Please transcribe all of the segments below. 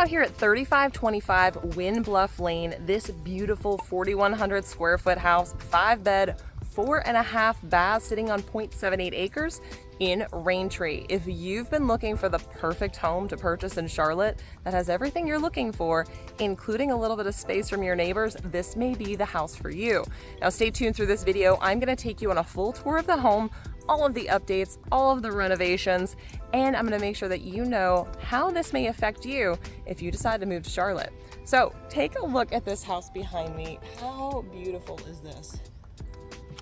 out here at 3525 Wynn Bluff Lane, this beautiful 4,100 square foot house, 5-bed, 4.5 baths, sitting on 0.78 acres in Raintree. If you've been looking for the perfect home to purchase in Charlotte that has everything you're looking for, including a little bit of space from your neighbors, this may be the house for you. Now stay tuned through this video. I'm going to take you on a full tour of the home, all of the updates, all of the renovations, and I'm going to make sure that you know how this may affect you if you decide to move to Charlotte. So take a look at this house behind me. How beautiful is this?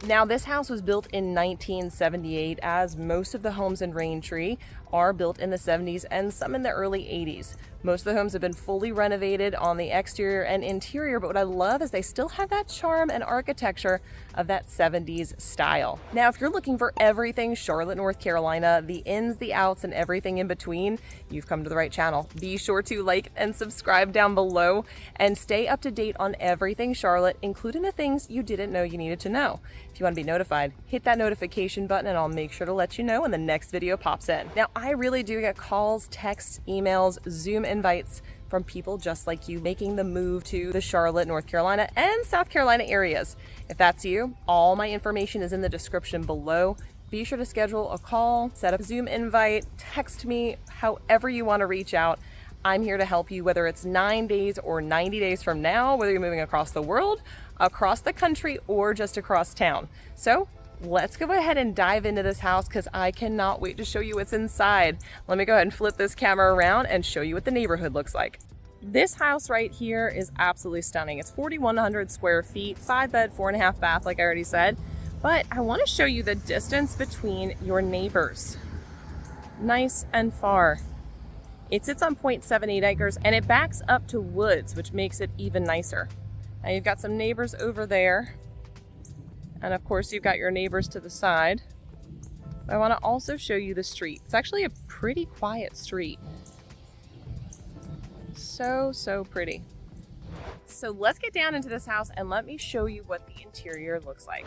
Now, this house was built in 1978, as most of the homes in Raintree are built in the 70s and some in the early 80s. Most of the homes have been fully renovated on the exterior and interior, but what I love is they still have that charm and architecture of that 70s style. Now, if you're looking for everything Charlotte, North Carolina, the ins, the outs, and everything in between, you've come to the right channel. Be sure to like and subscribe down below and stay up to date on everything Charlotte, including the things you didn't know you needed to know. If you want to be notified, hit that notification button and I'll make sure to let you know when the next video pops in. Now, I really do get calls, texts, emails, Zoom invites from people just like you making the move to the Charlotte, North Carolina and South Carolina areas. If that's you, all my information is in the description below. Be sure to schedule a call, set up a Zoom invite, text me, however you want to reach out. I'm here to help you, whether it's 9 days or 90 days from now, whether you're moving across the world, across the country, or just across town. So let's go ahead and dive into this house because I cannot wait to show you what's inside. Let me go ahead and flip this camera around and show you what the neighborhood looks like. This house right here is absolutely stunning. It's 4,100 square feet, 5-bed, 4.5 bath, like I already said. But I want to show you the distance between your neighbors. Nice and far. It sits on 0.78 acres and it backs up to woods, which makes it even nicer. Now you've got some neighbors over there. And of course you've got your neighbors to the side. But I want to also show you the street. It's actually a pretty quiet street. So pretty. So let's get down into this house and let me show you what the interior looks like.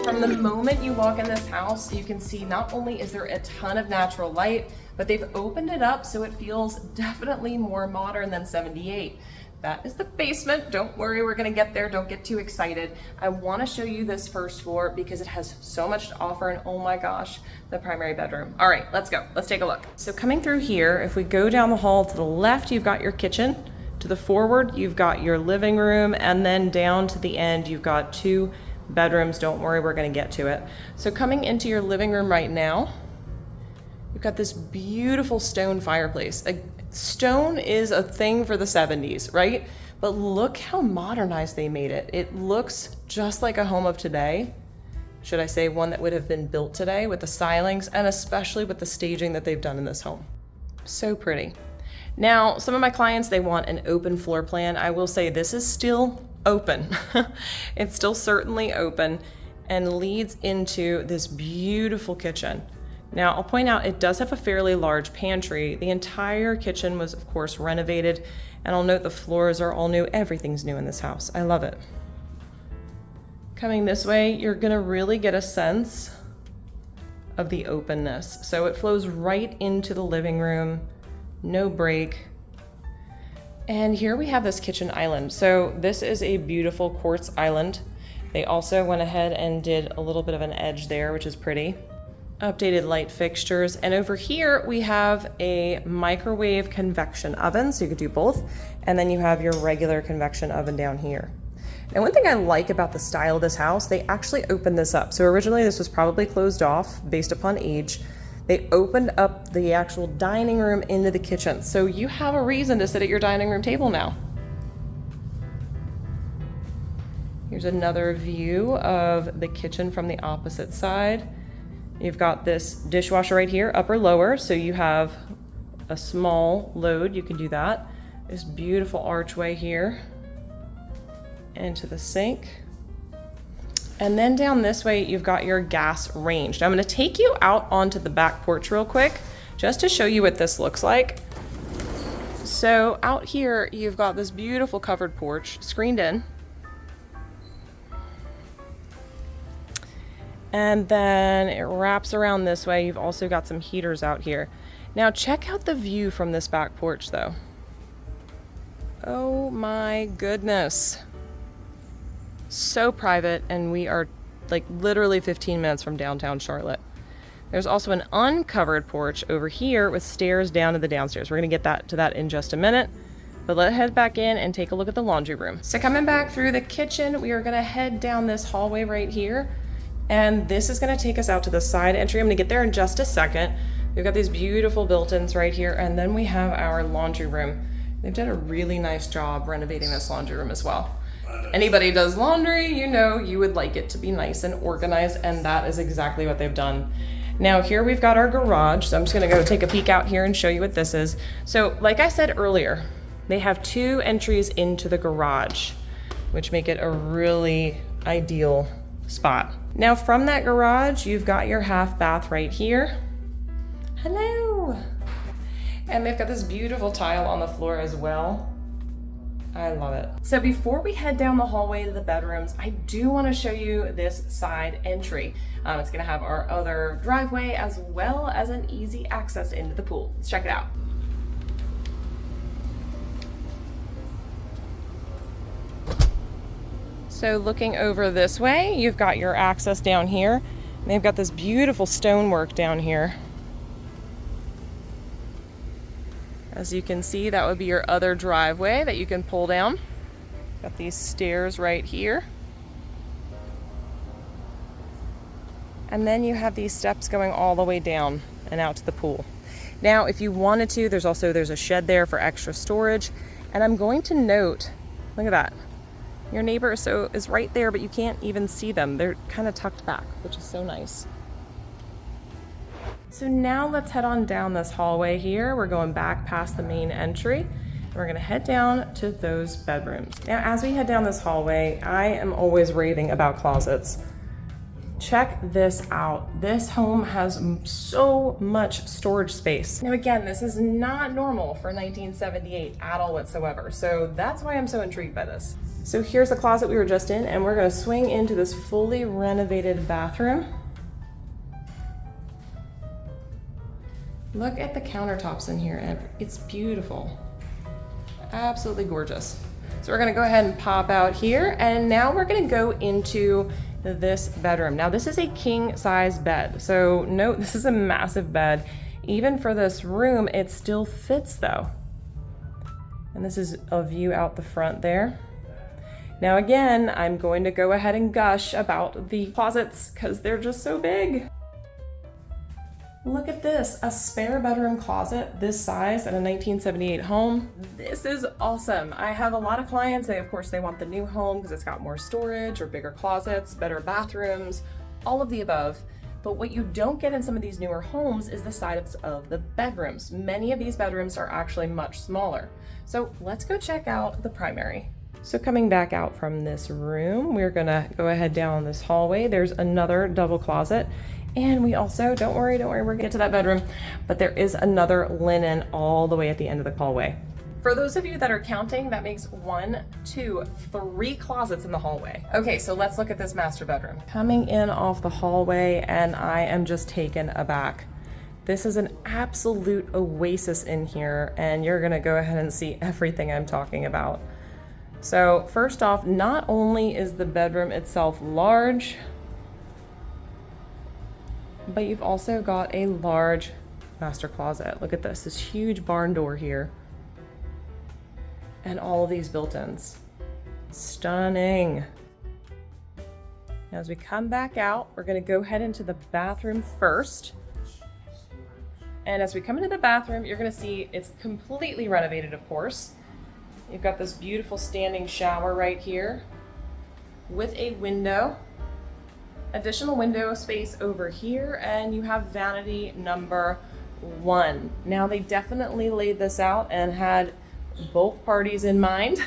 From the moment you walk in this house, you can see not only is there a ton of natural light, but they've opened it up so it feels definitely more modern than 78. That is the basement. Don't worry, we're gonna get there. Don't get too excited. I wanna show you this first floor because it has so much to offer, and oh my gosh, the primary bedroom. All right, let's go. Let's take a look. So coming through here, if we go down the hall to the left, you've got your kitchen. To the forward, you've got your living room, and then down to the end, you've got 2 bedrooms. Don't worry, we're gonna get to it. So coming into your living room right now, you've got this beautiful stone fireplace. Stone is a thing for the 70s, right? But look how modernized they made it. It looks just like a home of today. Should I say one that would have been built today, with the stylings and especially with the staging that they've done in this home. So pretty. Now, some of my clients, they want an open floor plan. I will say this is still open. It's still certainly open and leads into this beautiful kitchen. Now, I'll point out it does have a fairly large pantry. The entire kitchen was, of course, renovated, and I'll note the floors are all new. Everything's new in this house. I love it. Coming this way, you're gonna really get a sense of the openness. So it flows right into the living room, no break. And here we have this kitchen island. So this is a beautiful quartz island. They also went ahead and did a little bit of an edge there, which is pretty. Updated light fixtures. And over here we have a microwave convection oven, so you could do both. And then you have your regular convection oven down here. Now, one thing I like about the style of this house, they actually opened this up. So originally this was probably closed off based upon age. They opened up the actual dining room into the kitchen. So you have a reason to sit at your dining room table now. Here's another view of the kitchen from the opposite side. You've got this dishwasher right here, upper lower, so you have a small load, you can do that. This beautiful archway here into the sink. And then down this way, you've got your gas range. Now I'm gonna take you out onto the back porch real quick, just to show you what this looks like. So out here, you've got this beautiful covered porch, screened in. And then it wraps around this way. You've also got some heaters out here. Now check out the view from this back porch though. Oh my goodness. So private, and we are like literally 15 minutes from downtown Charlotte. There's also an uncovered porch over here with stairs down to the downstairs. We're gonna get to that in just a minute, but let's head back in and take a look at the laundry room. So coming back through the kitchen, we are gonna head down this hallway right here, and this is gonna take us out to the side entry. I'm gonna get there in just a second. We've got these beautiful built-ins right here, and then we have our laundry room. They've done a really nice job renovating this laundry room as well. Anybody does laundry, you know you would like it to be nice and organized, and that is exactly what they've done. Now here we've got our garage, so I'm just gonna go take a peek out here and show you what this is. So like I said earlier, they have 2 entries into the garage, which make it a really ideal spot. Now from that garage, you've got your half bath right here. Hello. And they've got this beautiful tile on the floor as well. I love it. So before we head down the hallway to the bedrooms, I do want to show you this side entry. It's going to have our other driveway as well as an easy access into the pool. Let's check it out. So looking over this way, you've got your access down here. And they've got this beautiful stonework down here. As you can see, that would be your other driveway that you can pull down. Got these stairs right here. And then you have these steps going all the way down and out to the pool. Now, if you wanted to, there's a shed there for extra storage. And I'm going to note, look at that. Your neighbor is right there, but you can't even see them. They're kind of tucked back, which is so nice. So now let's head on down this hallway here. We're going back past the main entry, and we're gonna head down to those bedrooms. Now, as we head down this hallway, I am always raving about closets. Check this out. This home has so much storage space. Now again, this is not normal for 1978 at all whatsoever. So that's why I'm so intrigued by this. So here's the closet we were just in, and we're gonna swing into this fully renovated bathroom. Look at the countertops in here, and it's beautiful. Absolutely gorgeous. So we're gonna go ahead and pop out here, and now we're gonna go into this bedroom. Now this is a king size bed. So note, this is a massive bed. Even for this room, it still fits though. And this is a view out the front there. Now again, I'm going to go ahead and gush about the closets because they're just so big. Look at this, a spare bedroom closet this size at a 1978 home. This is awesome. I have a lot of clients, of course, they want the new home because it's got more storage or bigger closets, better bathrooms, all of the above. But what you don't get in some of these newer homes is the size of the bedrooms. Many of these bedrooms are actually much smaller. So let's go check out the primary. So coming back out from this room, we're gonna go ahead down this hallway. There's another double closet. And we also, don't worry, we're gonna get to that bedroom, but there is another linen all the way at the end of the hallway. For those of you that are counting, that makes 1, 2, 3 closets in the hallway. Okay, so let's look at this master bedroom. Coming in off the hallway, and I am just taken aback. This is an absolute oasis in here, and you're gonna go ahead and see everything I'm talking about. So first off, not only is the bedroom itself large, but you've also got a large master closet. Look at this huge barn door here. And all of these built-ins. Stunning. Now as we come back out, we're gonna go ahead into the bathroom first. And as we come into the bathroom, you're gonna see it's completely renovated, of course. You've got this beautiful standing shower right here with a window. Additional window space over here, and you have vanity number 1. Now they definitely laid this out and had both parties in mind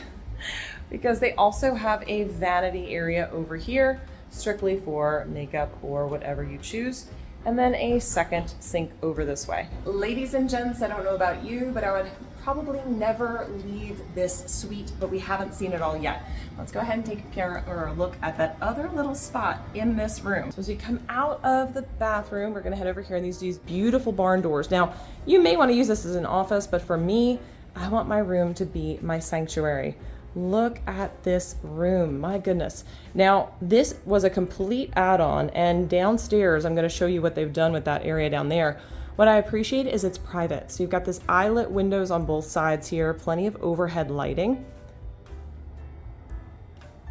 because they also have a vanity area over here. strictly for makeup or whatever you choose. And then a second sink over this way. Ladies and gents, I don't know about you, but I would probably never leave this suite, but we haven't seen it all yet. Let's go ahead and take a look at that other little spot in this room. So as we come out of the bathroom, we're gonna head over here, and these beautiful barn doors. Now, you may wanna use this as an office, but for me, I want my room to be my sanctuary. Look at this room, my goodness. Now, this was a complete add-on, and downstairs, I'm gonna show you what they've done with that area down there. What I appreciate is it's private. So you've got this eyelet windows on both sides here, plenty of overhead lighting,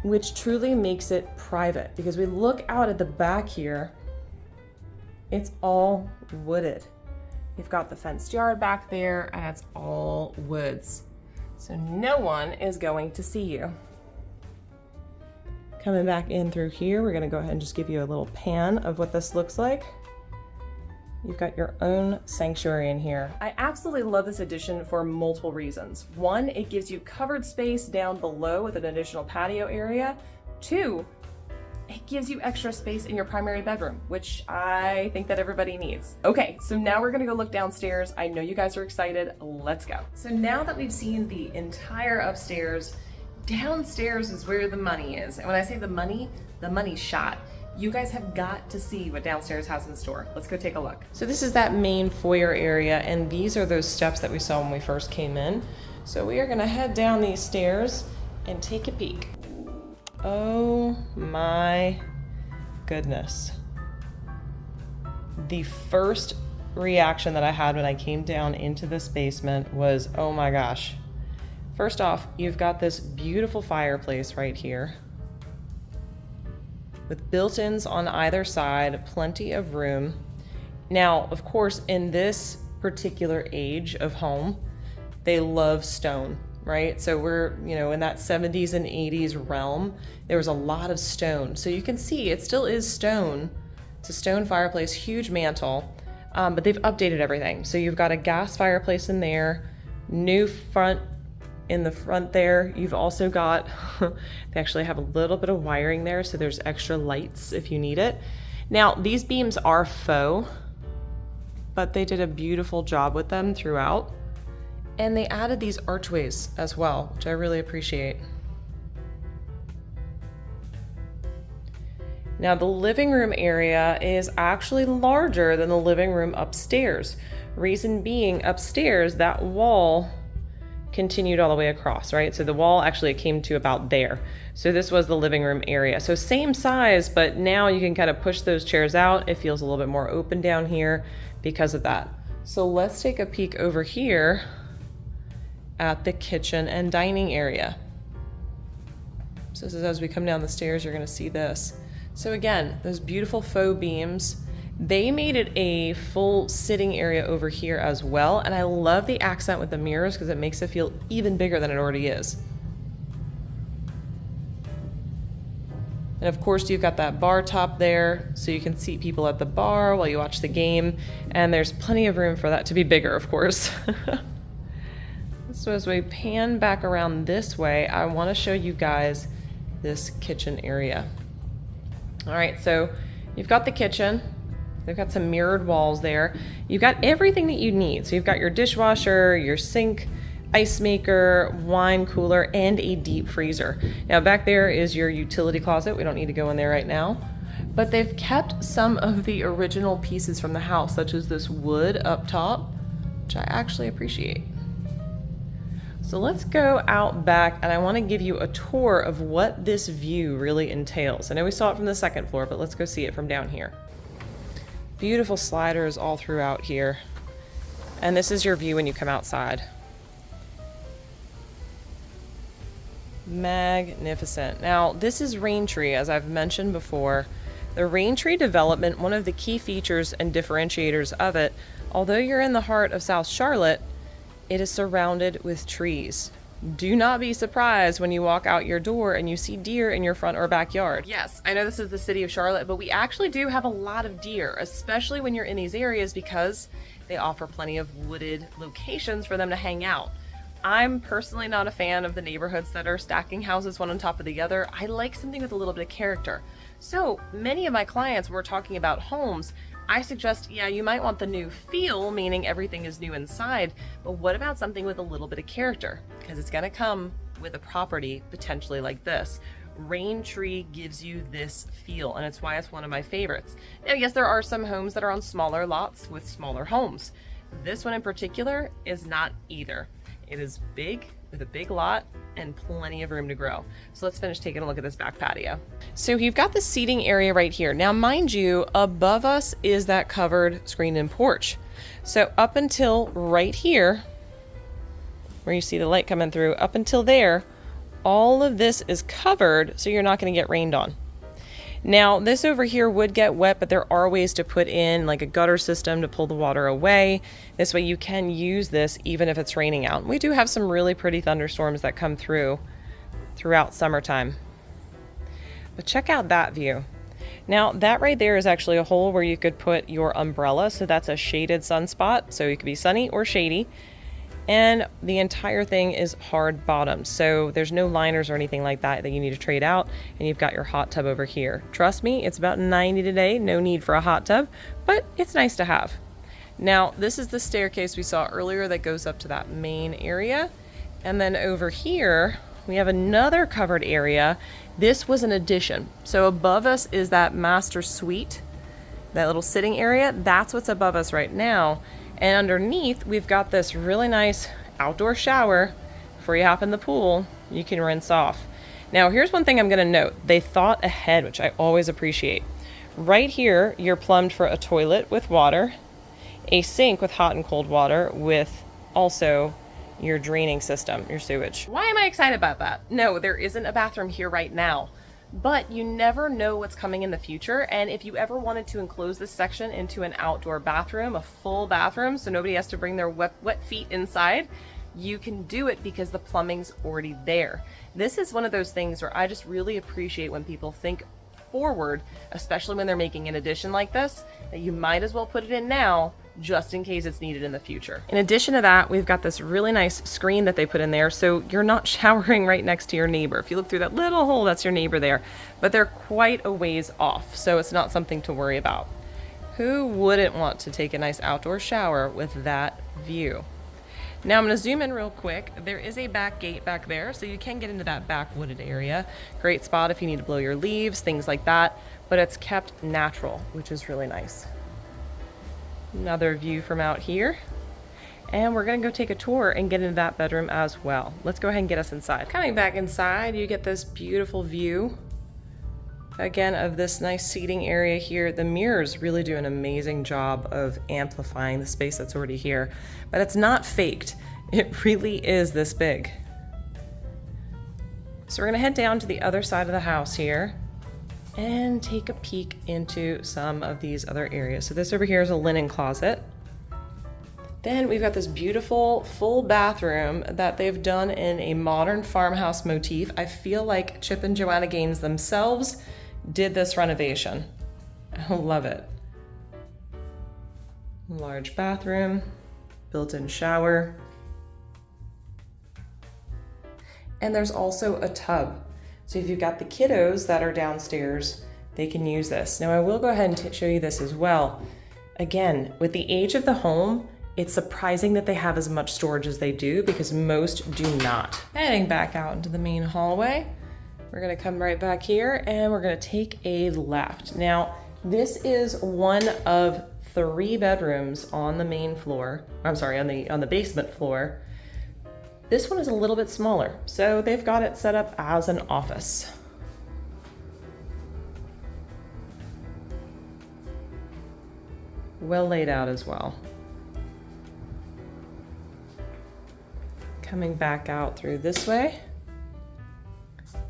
which truly makes it private, because we look out at the back here, it's all wooded. You've got the fenced yard back there, and it's all woods. So no one is going to see you. Coming back in through here, we're gonna go ahead and just give you a little pan of what this looks like. You've got your own sanctuary in here. I absolutely love this addition for multiple reasons. One, it gives you covered space down below with an additional patio area. Two, it gives you extra space in your primary bedroom, which I think that everybody needs. Okay, so now we're gonna go look downstairs. I know you guys are excited, let's go. So now that we've seen the entire upstairs, downstairs is where the money is. And when I say the money's shot. You guys have got to see what downstairs has in store. Let's go take a look. So this is that main foyer area, and these are those steps that we saw when we first came in. So we are gonna head down these stairs and take a peek. Oh my goodness. The first reaction that I had when I came down into this basement was, oh my gosh. First off, you've got this beautiful fireplace right here with built-ins on either side, plenty of room. Now, of course, in this particular age of home, they love stone, right? So we're, in that 70s and 80s realm, there was a lot of stone. So you can see it still is stone. It's a stone fireplace, huge mantle, but they've updated everything. So you've got a gas fireplace in there, new front in the front there. You've also got, they actually have a little bit of wiring there, so there's extra lights if you need it. Now, these beams are faux, but they did a beautiful job with them throughout. And they added these archways as well, which I really appreciate. Now, the living room area is actually larger than the living room upstairs. Reason being, upstairs, that wall continued all the way across, right? So the wall actually came to about there. So this was the living room area. So same size, but now you can kind of push those chairs out. It feels a little bit more open down here because of that. So let's take a peek over here at the kitchen and dining area. So this is as we come down the stairs, you're gonna see this. So again, those beautiful faux beams, they made it a full sitting area over here as well. And I love the accent with the mirrors because it makes it feel even bigger than it already is. And of course, you've got that bar top there, so you can seat people at the bar while you watch the game. And there's plenty of room for that to be bigger, of course. So as we pan back around this way, I want to show you guys this kitchen area. All right, so you've got the kitchen. They've got some mirrored walls there. You've got everything that you need. So you've got your dishwasher, your sink, ice maker, wine cooler, and a deep freezer. Now back there is your utility closet. We don't need to go in there right now. But they've kept some of the original pieces from the house, such as this wood up top, which I actually appreciate. So let's go out back, and I want to give you a tour of what this view really entails. I know we saw it from the second floor, but let's go see it from down here. Beautiful sliders all throughout here. And this is your view when you come outside. Magnificent. Now, this is Raintree, as I've mentioned before. The Raintree development, one of the key features and differentiators of it, although you're in the heart of South Charlotte, it is surrounded with trees. Do not be surprised when you walk out your door and you see deer in your front or backyard. Yes, I know this is the city of Charlotte, but we actually do have a lot of deer, especially when you're in these areas because they offer plenty of wooded locations for them to hang out. I'm personally not a fan of the neighborhoods that are stacking houses one on top of the other. I like something with a little bit of character. So many of my clients were talking about homes. I suggest, yeah, you might want the new feel, meaning everything is new inside, but what about something with a little bit of character? Because it's gonna come with a property potentially like this. Raintree gives you this feel, and it's why it's one of my favorites. Now, yes, there are some homes that are on smaller lots with smaller homes. This one in particular is not either. It is big with a big lot and plenty of room to grow. So let's finish taking a look at this back patio. So you've got the seating area right here. Now, mind you, above us is that covered screened-in porch. So up until right here, where you see the light coming through, up until there, all of this is covered, so you're not going to get rained on. Now, this over here would get wet, but there are ways to put in like a gutter system to pull the water away. This way you can use this even if it's raining out. We do have some really pretty thunderstorms that come throughout summertime. But check out that view. Now, that right there is actually a hole where you could put your umbrella. So that's a shaded sunspot. So it could be sunny or shady. And the entire thing is hard bottomed, so there's no liners or anything like that you need to trade out, and you've got your hot tub over here. Trust me, it's about 90 today, no need for a hot tub, but it's nice to have. Now, this is the staircase we saw earlier that goes up to that main area, and then over here we have another covered area. This was an addition, so above us is that master suite, that little sitting area. That's what's above us right now. And underneath, we've got this really nice outdoor shower. Before you hop in the pool, you can rinse off. Now, here's one thing I'm gonna note. They thought ahead, which I always appreciate. Right here, you're plumbed for a toilet with water, a sink with hot and cold water, with also your draining system, your sewage. Why am I excited about that? No, there isn't a bathroom here right now. But you never know what's coming in the future, and if you ever wanted to enclose this section into an outdoor bathroom, a full bathroom, so nobody has to bring their wet feet inside, you can do it because the plumbing's already there. This is one of those things where I just really appreciate when people think forward, especially when they're making an addition like this, that you might as well put it in now just in case it's needed in the future. In addition to that, we've got this really nice screen that they put in there, so you're not showering right next to your neighbor. If you look through that little hole, that's your neighbor there, but they're quite a ways off, so it's not something to worry about. Who wouldn't want to take a nice outdoor shower with that view? Now I'm going to zoom in real quick. There is a back gate back there, so you can get into that back wooded area. Great spot if you need to blow your leaves, things like that, but it's kept natural, which is really nice. Another view from out here. And we're gonna go take a tour and get into that bedroom as well. Let's go ahead and get us inside. Coming back inside, you get this beautiful view, again, of this nice seating area here. The mirrors really do an amazing job of amplifying the space that's already here, but it's not faked. It really is this big. So we're gonna head down to the other side of the house here and take a peek into some of these other areas. So this over here is a linen closet. Then we've got this beautiful full bathroom that they've done in a modern farmhouse motif. I feel like Chip and Joanna Gaines themselves did this renovation. I love it. Large bathroom, built-in shower. And there's also a tub. So if you've got the kiddos that are downstairs, they can use this. Now I will go ahead and show you this as well. Again, with the age of the home, it's surprising that they have as much storage as they do because most do not. Heading back out into the main hallway, we're gonna come right back here and we're gonna take a left. Now, this is one of 3 bedrooms on the main floor. I'm sorry, on the basement floor. This one is a little bit smaller, so they've got it set up as an office. Well laid out as well. Coming back out through this way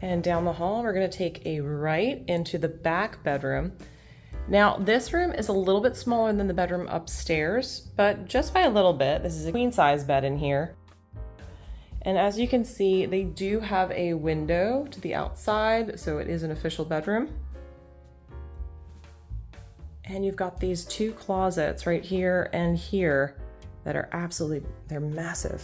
and down the hall, we're gonna take a right into the back bedroom. Now, this room is a little bit smaller than the bedroom upstairs, but just by a little bit. This is a queen size bed in here. And as you can see, they do have a window to the outside, so it is an official bedroom. And you've got these 2 closets right here and here that are they're massive.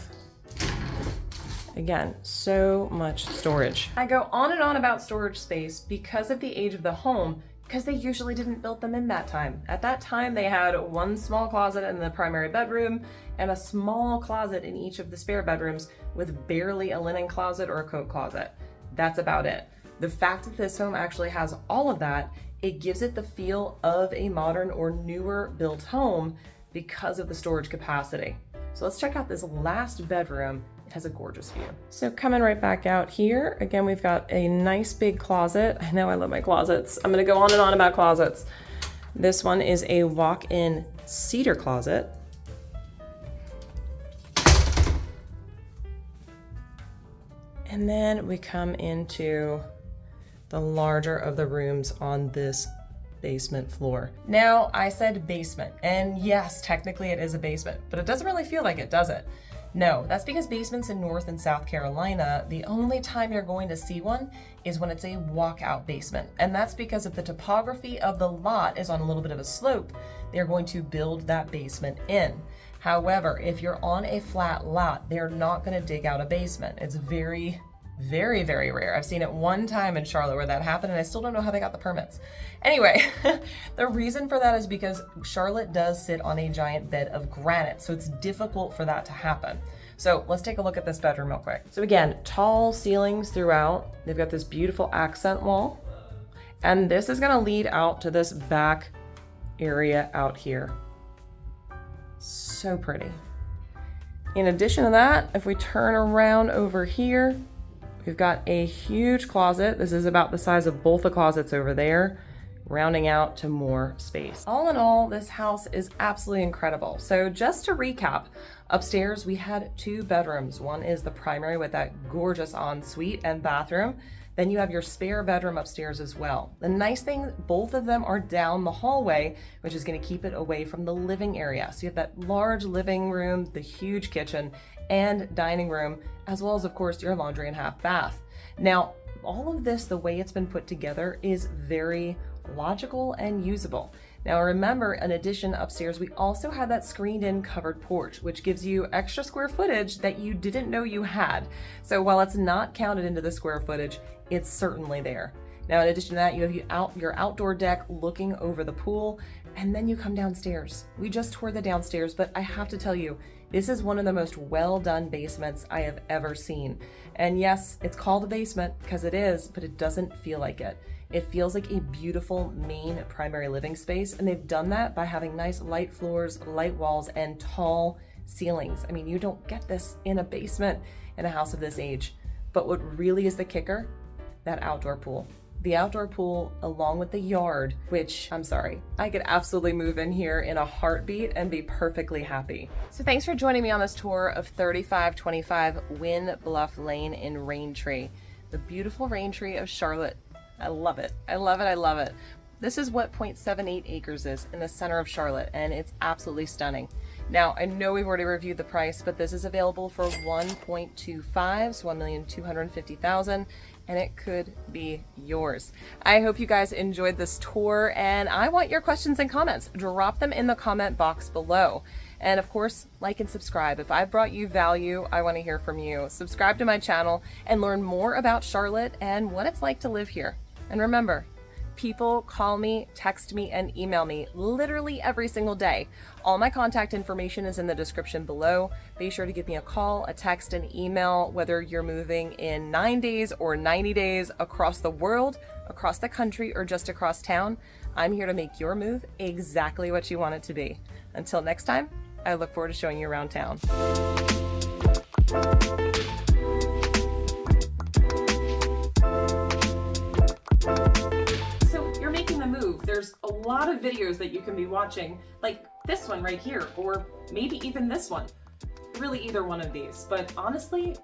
again, so much storage. I go on and on about storage space because of the age of the home, because they usually didn't build them in that time. At that time, they had one small closet in the primary bedroom and a small closet in each of the spare bedrooms with barely a linen closet or a coat closet. That's about it. The fact that this home actually has all of that, it gives it the feel of a modern or newer built home because of the storage capacity. So let's check out this last bedroom. It has a gorgeous view. So coming right back out here, again, we've got a nice big closet. I know I love my closets. I'm gonna go on and on about closets. This one is a walk-in cedar closet. And then we come into the larger of the rooms on this basement floor. Now, I said basement, and yes, technically it is a basement, but it doesn't really feel like it, does it? No, that's because basements in North and South Carolina, the only time you're going to see one is when it's a walkout basement. And that's because if the topography of the lot is on a little bit of a slope, they're going to build that basement in. However, if you're on a flat lot, they're not going to dig out a basement. It's very, very, very rare. I've seen it one time in Charlotte where that happened, and I still don't know how they got the permits. Anyway, the reason for that is because Charlotte does sit on a giant bed of granite, so it's difficult for that to happen. So let's take a look at this bedroom real quick. So again, tall ceilings throughout. They've got this beautiful accent wall, and this is gonna lead out to this back area out here. So pretty. In addition to that, if we turn around over here, we've got a huge closet. This is about the size of both the closets over there, rounding out to more space. All in all, this house is absolutely incredible. So just to recap, upstairs we had 2 bedrooms. One is the primary with that gorgeous ensuite and bathroom. Then you have your spare bedroom upstairs as well. The nice thing, both of them are down the hallway, which is gonna keep it away from the living area. So you have that large living room, the huge kitchen, and dining room, as well as, of course, your laundry and half bath. Now, all of this, the way it's been put together, is very logical and usable. Now remember, in addition upstairs, we also had that screened in covered porch, which gives you extra square footage that you didn't know you had. So while it's not counted into the square footage, it's certainly there. Now, in addition to that, you have your outdoor deck looking over the pool, and then you come downstairs. We just toured the downstairs, but I have to tell you, this is one of the most well-done basements I have ever seen. And yes, it's called a basement because it is, but it doesn't feel like it. It feels like a beautiful main primary living space, and they've done that by having nice light floors, light walls, and tall ceilings. I mean, you don't get this in a basement in a house of this age. But what really is the kicker? That outdoor pool. The outdoor pool along with the yard, which, I'm sorry, I could absolutely move in here in a heartbeat and be perfectly happy. So thanks for joining me on this tour of 3525 Wynn Bluff Lane in Raintree, the beautiful Raintree of Charlotte. I love it. I love it. I love it. This is what 0.78 acres is in the center of Charlotte, and it's absolutely stunning. Now, I know we've already reviewed the price, but this is available for 1.25, so $1,250,000, and it could be yours. I hope you guys enjoyed this tour, and I want your questions and comments. Drop them in the comment box below. And of course, like and subscribe. If I've brought you value, I want to hear from you. Subscribe to my channel and learn more about Charlotte and what it's like to live here. And remember, people call me, text me, and email me literally every single day. All my contact information is in the description below. Be sure to give me a call, a text, an email, whether you're moving in 9 days or 90 days across the world, across the country, or just across town. I'm here to make your move exactly what you want it to be. Until next time, I look forward to showing you around town. There's a lot of videos that you can be watching, like this one right here, or maybe even this one. Really, either one of these. But honestly,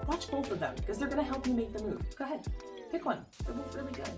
watch both of them because they're going to help you make the move. Go ahead, pick one. They're both really good.